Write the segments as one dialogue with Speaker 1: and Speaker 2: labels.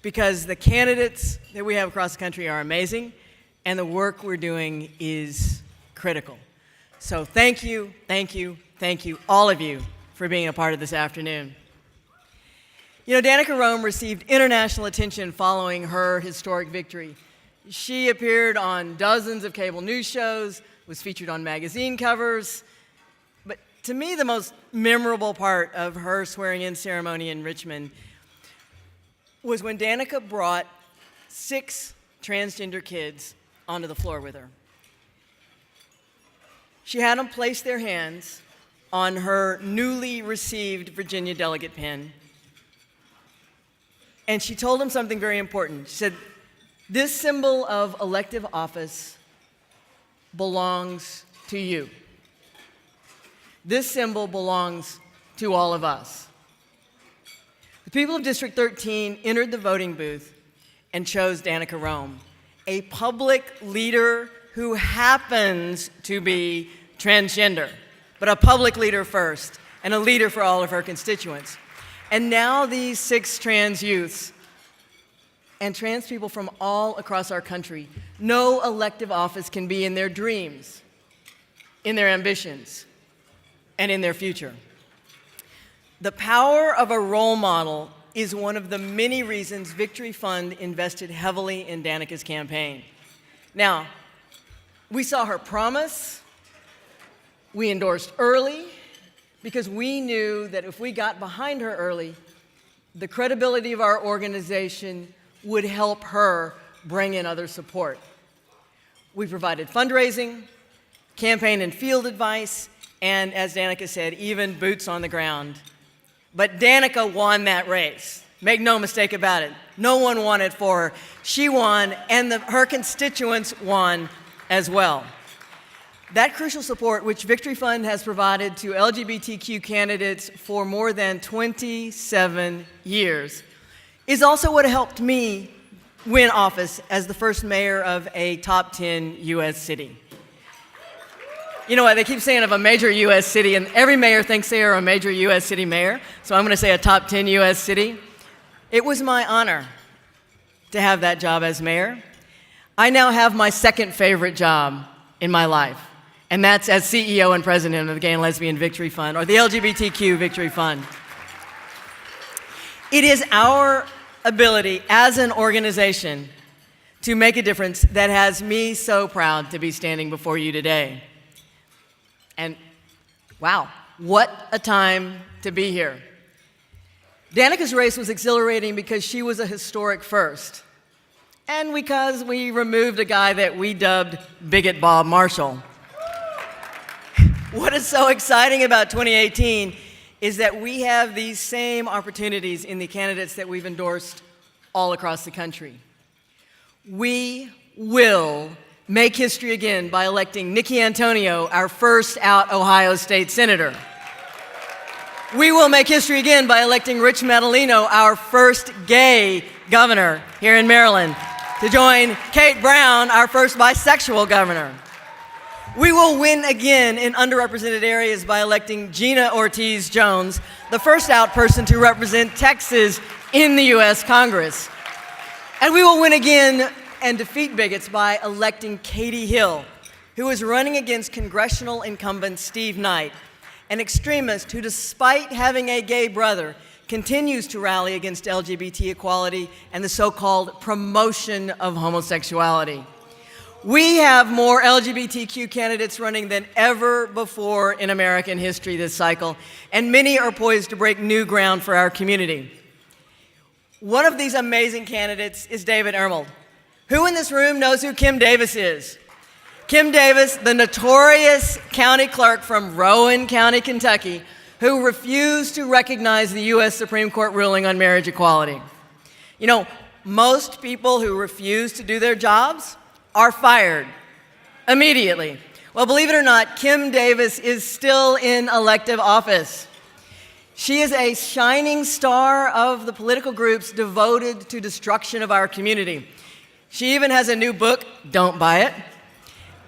Speaker 1: because the candidates that we have across the country are amazing, and the work we're doing is critical. So thank you, all of you, for being a part of this afternoon. You know, Danica Roem received international attention following her historic victory. She appeared on dozens of cable news shows, was featured on magazine covers, but to me, the most memorable part of her swearing-in ceremony in Richmond was when Danica brought 6 transgender kids onto the floor with her. She had them place their hands on her newly received Virginia delegate pin, and she told them something very important. She said, "This symbol of elective office belongs to you. This symbol belongs to all of us." The people of District 13 entered the voting booth and chose Danica Roem, a public leader who happens to be transgender, but a public leader first, and a leader for all of her constituents. And now these 6 trans youths and trans people from all across our country know elective office can be in their dreams, in their ambitions, and in their future. The power of a role model is one of the many reasons Victory Fund invested heavily in Danica's campaign. Now, we saw her promise. We endorsed early because we knew that if we got behind her early, the credibility of our organization would help her bring in other support. We provided fundraising, campaign and field advice, and as Danica said, even boots on the ground. But Danica won that race. Make no mistake about it. No one won it for her. She won, and her constituents won as well. That crucial support, which Victory Fund has provided to LGBTQ candidates for more than 27 years, is also what helped me win office as the first mayor of a top 10 U.S. city. You know what, they keep saying of a major U.S. city, and every mayor thinks they are a major U.S. city mayor, so I'm going to say a top 10 U.S. city. It was my honor to have that job as mayor. I now have my second favorite job in my life, and that's as CEO and president of the Gay and Lesbian Victory Fund, or the LGBTQ Victory Fund. It is our ability as an organization to make a difference that has me so proud to be standing before you today. And wow, what a time to be here. Danica's race was exhilarating because she was a historic first, and because we removed a guy that we dubbed Bigot Bob Marshall. What is so exciting about 2018 is that we have these same opportunities in the candidates that we've endorsed all across the country. We will make history again by electing Nikki Antonio, our first out Ohio State Senator. We will make history again by electing Rich Madaleno, our first gay governor here in Maryland, to join Kate Brown, our first bisexual governor. We will win again in underrepresented areas by electing Gina Ortiz Jones, the first out person to represent Texas in the U.S. Congress. And we will win again and defeat bigots by electing Katie Hill, who is running against congressional incumbent Steve Knight, an extremist who, despite having a gay brother, continues to rally against LGBT equality and the so-called promotion of homosexuality. We have more LGBTQ candidates running than ever before in American history this cycle, and many are poised to break new ground for our community. One of these amazing candidates is David Ermold. Who in this room knows who Kim Davis is? Kim Davis, the notorious county clerk from Rowan County, Kentucky, who refused to recognize the U.S. Supreme Court ruling on marriage equality. You know, most people who refuse to do their jobs are fired immediately. Well, believe it or not, Kim Davis is still in elective office. She is a shining star of the political groups devoted to destruction of our community. She even has a new book, don't buy it,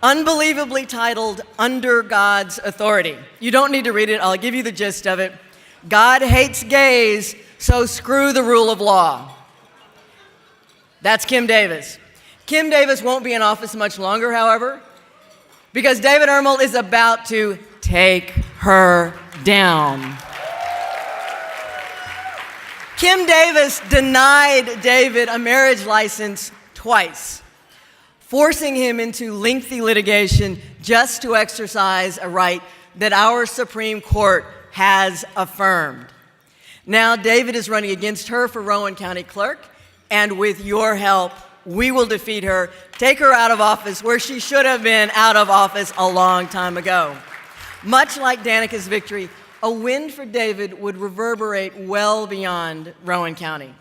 Speaker 1: unbelievably titled Under God's Authority. You don't need to read it, I'll give you the gist of it. God hates gays, so screw the rule of law. That's Kim Davis. Kim Davis won't be in office much longer, however, because David Ermel is about to take her down. Kim Davis denied David a marriage license twice, forcing him into lengthy litigation just to exercise a right that our Supreme Court has affirmed. Now David is running against her for Rowan County Clerk, and with your help, we will defeat her, take her out of office where she should have been out of office a long time ago. Much like Danica's victory, a win for David would reverberate well beyond Rowan County.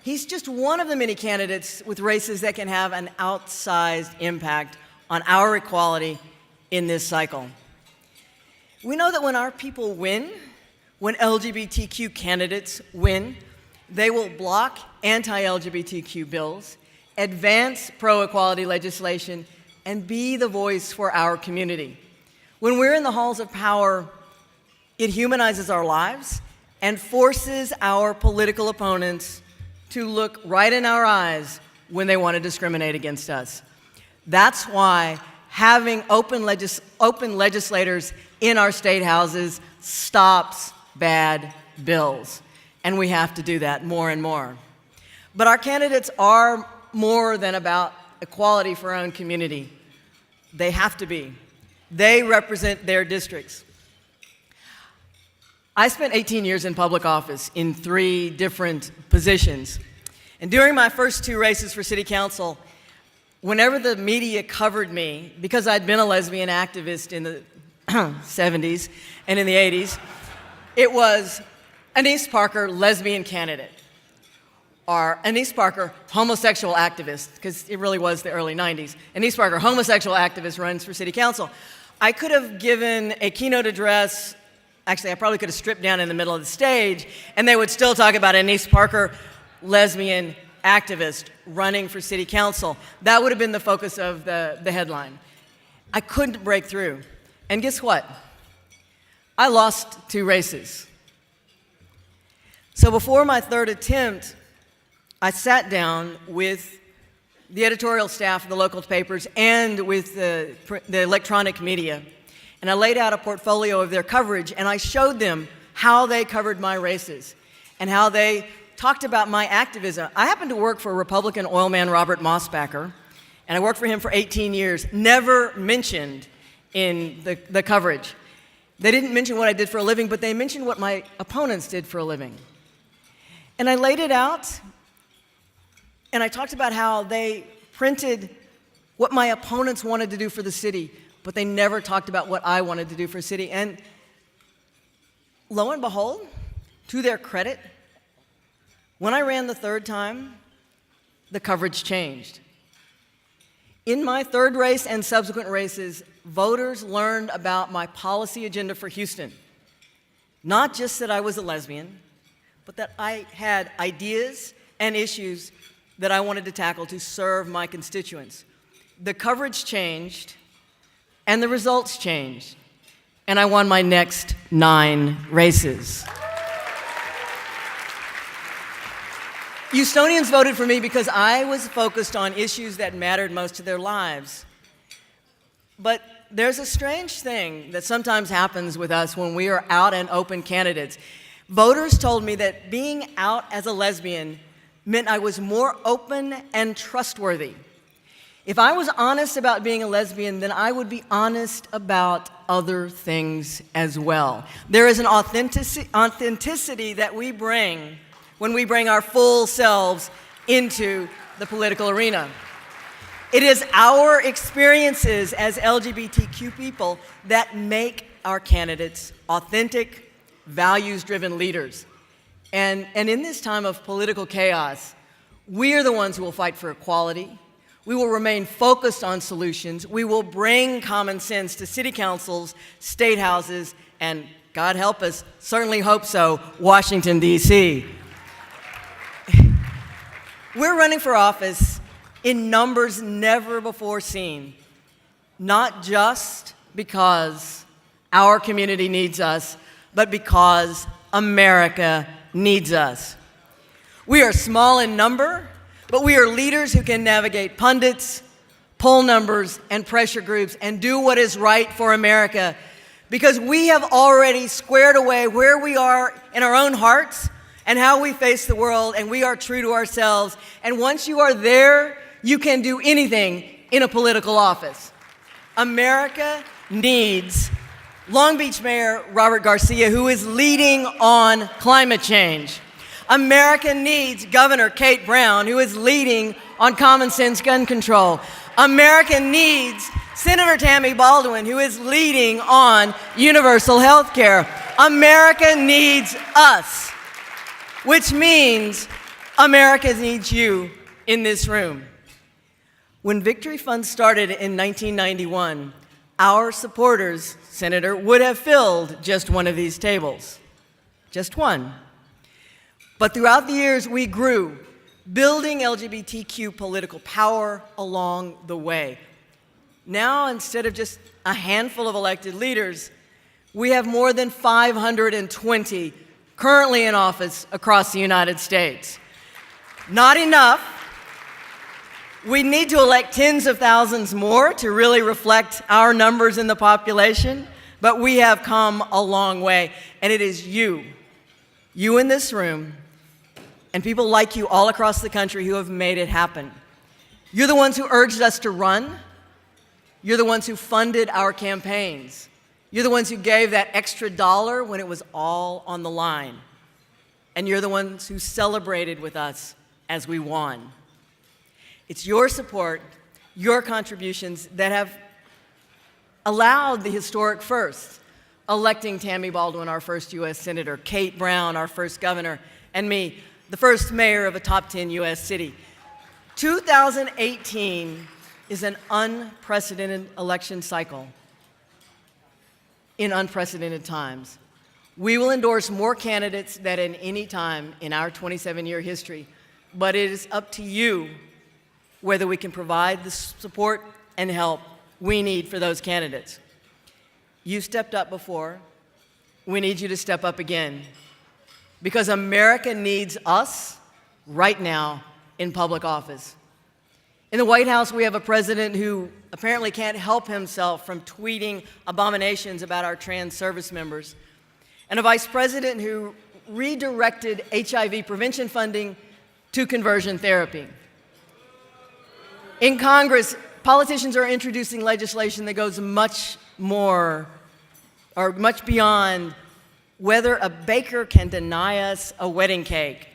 Speaker 1: He's just one of the many candidates with races that can have an outsized impact on our equality in this cycle. We know that when our people win, when LGBTQ candidates win, they will block anti-LGBTQ bills, advance pro-equality legislation, and be the voice for our community. When we're in the halls of power, it humanizes our lives and forces our political opponents to look right in our eyes when they want to discriminate against us. That's why having open legislators in our state houses stops bad bills. And we have to do that more and more. But our candidates are more than about equality for our own community. They have to be. They represent their districts. I spent 18 years in public office in 3 different positions. And during my first 2 races for city council, whenever the media covered me, because I'd been a lesbian activist in the 70s and in the 80s, it was Annise Parker, lesbian candidate, or Annise Parker, homosexual activist, because it really was the early 90s. Annise Parker, homosexual activist, runs for city council. I could have given a keynote address. Actually, I probably could have stripped down in the middle of the stage, and they would still talk about Annise Parker, lesbian activist, running for city council. That would have been the focus of the headline. I couldn't break through. And guess what? I lost 2 races. So before my 3rd attempt, I sat down with the editorial staff of the local papers and with the electronic media, and I laid out a portfolio of their coverage, and I showed them how they covered my races and how they talked about my activism. I happened to work for Republican oil man Robert Mosbacher, and I worked for him for 18 years, never mentioned in the coverage. They didn't mention what I did for a living, but they mentioned what my opponents did for a living. And I laid it out, and I talked about how they printed what my opponents wanted to do for the city, but they never talked about what I wanted to do for the city. And lo and behold, to their credit, when I ran the 3rd time, the coverage changed. In my 3rd race and subsequent races, voters learned about my policy agenda for Houston. Not just that I was a lesbian, but that I had ideas and issues that I wanted to tackle to serve my constituents. The coverage changed, and the results changed, and I won my next 9 races. Houstonians voted for me because I was focused on issues that mattered most to their lives. But there's a strange thing that sometimes happens with us when we are out and open candidates. Voters told me that being out as a lesbian meant I was more open and trustworthy. If I was honest about being a lesbian, then I would be honest about other things as well. There is an authenticity that we bring when we bring our full selves into the political arena. It is our experiences as LGBTQ people that make our candidates authentic, values-driven leaders. And in this time of political chaos, we are the ones who will fight for equality. We will remain focused on solutions. We will bring common sense to city councils, state houses, and God help us, certainly hope so, Washington, D.C. We're running for office in numbers never before seen, not just because our community needs us, but because America needs us. We are small in number, but we are leaders who can navigate pundits, poll numbers, and pressure groups and do what is right for America, because we have already squared away where we are in our own hearts and how we face the world, and we are true to ourselves. And once you are there, you can do anything in a political office. America needs Long Beach Mayor Robert Garcia, who is leading on climate change. America needs Governor Kate Brown, who is leading on common sense gun control. America needs Senator Tammy Baldwin, who is leading on universal health care. America needs us, which means America needs you in this room. When Victory Fund started in 1991, our supporters, Senator, would have filled just one of these tables. Just one. But throughout the years, we grew, building LGBTQ political power along the way. Now, instead of just a handful of elected leaders, we have more than 520 currently in office across the United States. Not enough. We need to elect tens of thousands more to really reflect our numbers in the population, but we have come a long way. And it is you in this room, and people like you all across the country who have made it happen. You're the ones who urged us to run. You're the ones who funded our campaigns. You're the ones who gave that extra dollar when it was all on the line. And you're the ones who celebrated with us as we won. It's your support, your contributions that have allowed the historic first, electing Tammy Baldwin, our first U.S. Senator, Kate Brown, our first governor, and me, the first mayor of a top 10 U.S. city. 2018 is an unprecedented election cycle in unprecedented times. We will endorse more candidates than at any time in our 27-year history, but it is up to you whether we can provide the support and help we need for those candidates. You stepped up before. We need you to step up again, because America needs us right now in public office. In the White House, we have a president who apparently can't help himself from tweeting abominations about our trans service members, and a vice president who redirected HIV prevention funding to conversion therapy. In Congress, politicians are introducing legislation that goes much more, or much beyond whether a baker can deny us a wedding cake.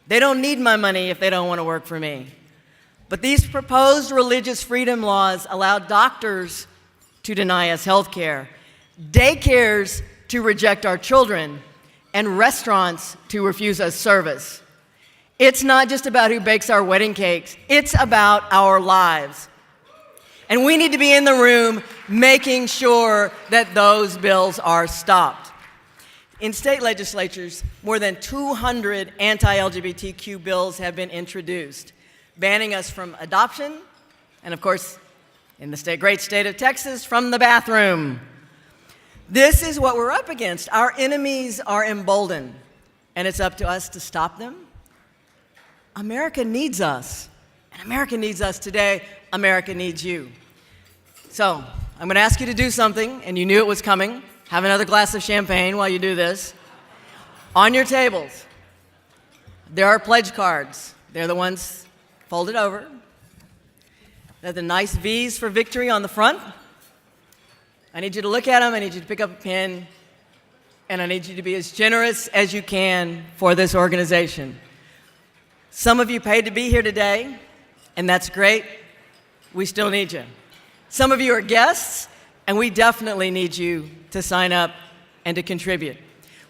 Speaker 1: They don't need my money if they don't want to work for me. But these proposed religious freedom laws allow doctors to deny us health care, daycares to reject our children, and restaurants to refuse us service. It's not just about who bakes our wedding cakes, it's about our lives. And we need to be in the room making sure that those bills are stopped. In state legislatures, more than 200 anti-LGBTQ bills have been introduced, banning us from adoption, and of course, in the great state of Texas, from the bathroom. This is what we're up against. Our enemies are emboldened, and it's up to us to stop them. America needs us, and America needs us today. America needs you. So I'm going to ask you to do something, and you knew it was coming. Have another glass of champagne while you do this. On your tables, there are pledge cards. They're the ones folded over. They're the nice V's for victory on the front. I need you to look at them. I need you to pick up a pen, and I need you to be as generous as you can for this organization. Some of you paid to be here today, and that's great. We still need you. Some of you are guests, and we definitely need you to sign up and to contribute.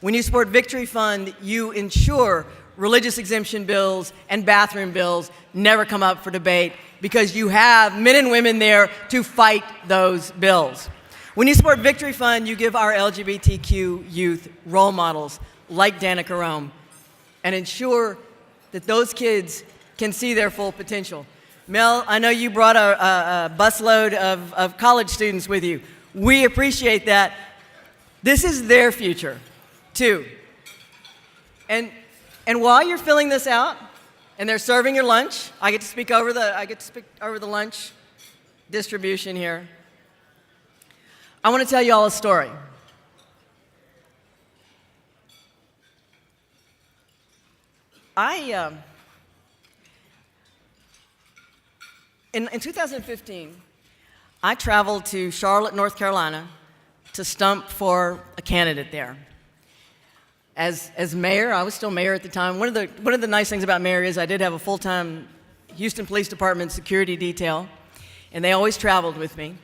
Speaker 1: When you support Victory Fund, you ensure religious exemption bills and bathroom bills never come up for debate, because you have men and women there to fight those bills. When you support Victory Fund, you give our LGBTQ youth role models like Danica Rome and ensure that those kids can see their full potential. Mel, I know you brought a busload of college students with you. We appreciate that. This is their future, too. And while you're filling this out, And they're serving your lunch. I get to speak over the lunch distribution here. I want to tell you all a story. In 2015, I traveled to Charlotte, North Carolina, to stump for a candidate there. As mayor, I was still mayor at the time. One of the nice things about mayor is I did have a full-time Houston Police Department security detail, and they always traveled with me.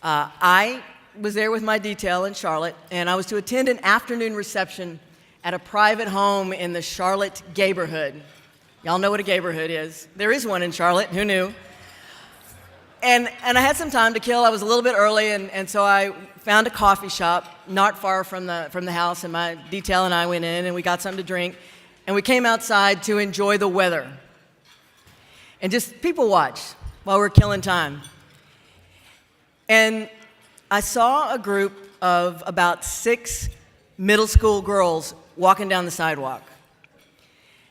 Speaker 1: I was there with my detail in Charlotte, and I was to attend an afternoon reception at a private home in the Charlotte gayborhood. Y'all know what a gayborhood is. There is one in Charlotte, who knew? And I had some time to kill. I was a little bit early, and so I found a coffee shop not far from the house, and my detail and I went in, and we got something to drink, and we came outside to enjoy the weather. And just people watch while we're killing time. And I saw a group of about 6 middle school girls walking down the sidewalk.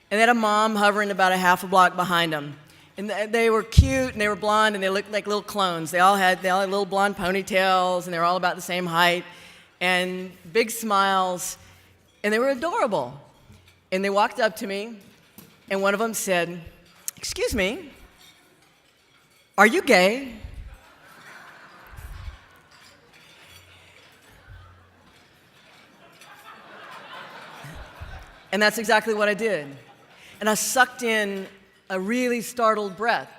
Speaker 1: And they had a mom hovering about a half a block behind them. And they were cute, and they were blonde, and they looked like little clones. They all had little blonde ponytails, and they were all about the same height, and big smiles, and they were adorable. And they walked up to me, and one of them said, "Excuse me, are you gay?" And that's exactly what I did. And I sucked in a really startled breath.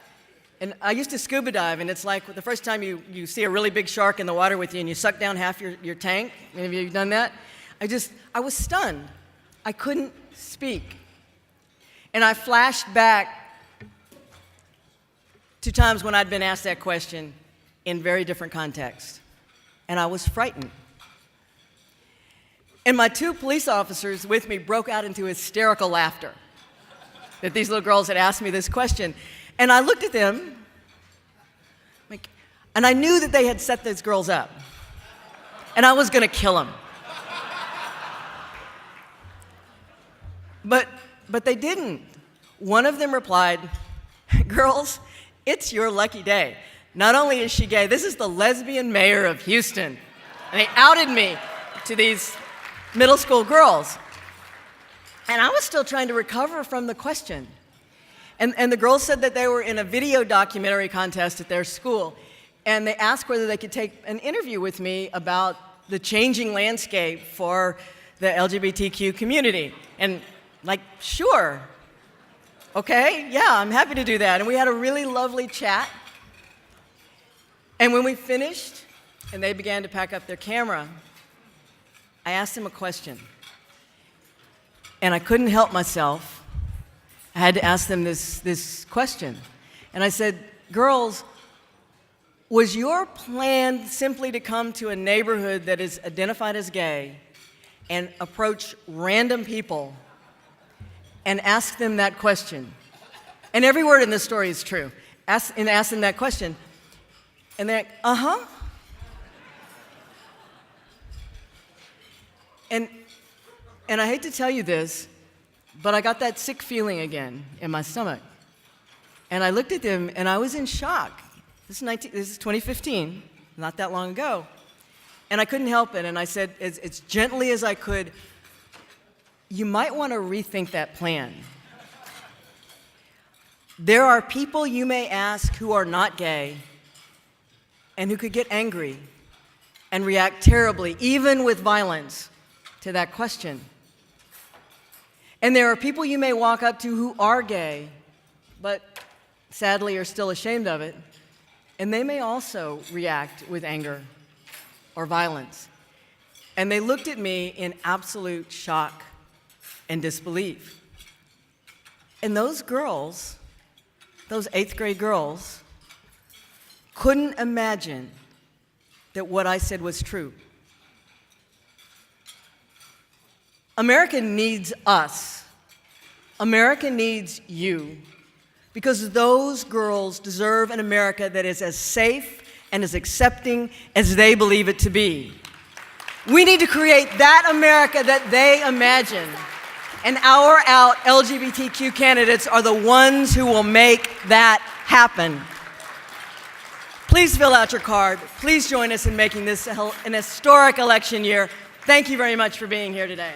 Speaker 1: And I used to scuba dive, and it's like the first time you see a really big shark in the water with you and you suck down half your tank. Any of you have done that? I was stunned. I couldn't speak. And I flashed back to times when I'd been asked that question in very different contexts. And I was frightened. And my 2 police officers with me broke out into hysterical laughter that these little girls had asked me this question. And I looked at them, and I knew that they had set those girls up. And I was going to kill them. But they didn't. One of them replied, "Girls, it's your lucky day. Not only is she gay, this is the lesbian mayor of Houston." And they outed me to these middle school girls. And I was still trying to recover from the question. And the girls said that they were in a video documentary contest at their school. And they asked whether they could take an interview with me about the changing landscape for the LGBTQ community. And sure. Okay, yeah, I'm happy to do that. And we had a really lovely chat. And when we finished and they began to pack up their camera, I asked them a question. And I couldn't help myself. I had to ask them this question. And I said, "Girls, was your plan simply to come to a neighborhood that is identified as gay and approach random people and ask them that question?" And every word in this story is true. Ask them that question. And they're like, "Uh-huh." And I hate to tell you this, but I got that sick feeling again in my stomach. And I looked at them, and I was in shock. This is 2015, not that long ago. And I couldn't help it, and I said, as gently as I could, "You might want to rethink that plan. There are people you may ask who are not gay and who could get angry and react terribly, even with violence, to that question. And there are people you may walk up to who are gay, but sadly are still ashamed of it, and they may also react with anger or violence." And they looked at me in absolute shock and disbelief. And those girls, those 8th grade girls, couldn't imagine that what I said was true. America needs us. America needs you. Because those girls deserve an America that is as safe and as accepting as they believe it to be. We need to create that America that they imagine. and hour out LGBTQ candidates are the ones who will make that happen. Please fill out your card. Please join us in making this an historic election year. Thank you very much for being here today.